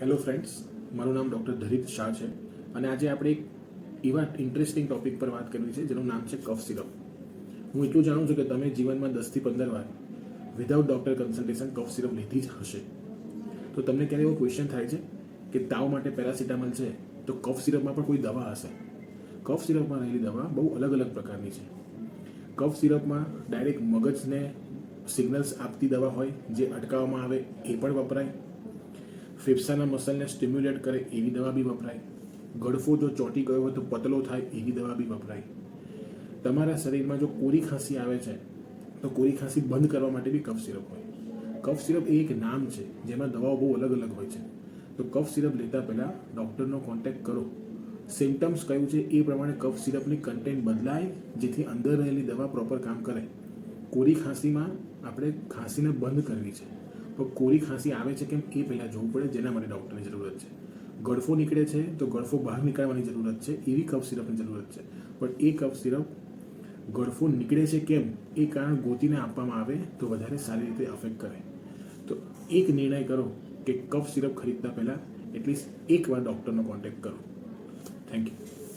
Hello friends, મારું નામ doctor ધરિત Shah છે અને આજે આપણે એક એવા ઇન્ટરેસ્ટિંગ ટૉપિક પર વાત કરવી છે જેનું નામ છે કફ સિરપ. હું એટલું જાણું છું કે તમે જીવનમાં 10થી 15 વાર without doctor consultation cough syrup લીધી જ હશે. તો તમને ક્યારે એવો ક્વેશ્ચન થાય છે કે તાવ માટે પેરાસિટામોલ છે તો કફ સિરપમાં પણ કોઈ દવા હશે? કફ સિરપમાં રહેલી દવા બહુ અલગ અલગ પ્રકારની છે. કફ સિરપમાં ડાયરેક્ટ મગજને સિગ્નલ્સ આપતી દવા હોય જે અટકાવવામાં આવે એ પણ વપરાય. ફેફસાના મસલને સ્ટિમ્યુલેટ કરે એવી દવા બી વપરાય. ગળફો જો ચોંટી ગયો હોય તો પતલો થાય એવી દવા બી વપરાય. તમારા શરીરમાં જો કોરી ખાંસી આવે છે તો કોરી ખાંસી બંધ કરવા માટે બી કફ સિરપ હોય. કફ સિરપ એ એક નામ છે જેમાં દવાઓ બહુ અલગ અલગ હોય છે. તો કફ સિરપ લેતા પહેલાં ડૉક્ટરનો કોન્ટેક્ટ કરો. સિમ્ટમ્સ કયું છે એ પ્રમાણે કફ સિરપની કન્ટેન્ટ બદલાય જેથી અંદર રહેલી દવા પ્રોપર કામ કરે. કોરી ખાંસીમાં આપણે ખાંસીને બંધ કરવી છે, તો કોરી ખાંસી આવે છે કેમ એ પહેલાં જોવું પડે, જેના માટે ડૉક્ટરની જરૂરત છે. ગળફો નીકળે છે તો ગળફો બહાર નીકળવાની જરૂરત છે, એવી કફ સિરપની જરૂરત છે. પણ એ કફ સિરપ ગળફો નીકળે છે કેમ એ કારણ ગોતીને આપવામાં આવે તો વધારે સારી રીતે અફેક્ટ કરે. તો એક નિર્ણય કરો કે કફ સિરપ ખરીદતા પહેલાં એટલીસ્ટ એકવાર ડૉક્ટરનો કોન્ટેક્ટ કરો. Thank you.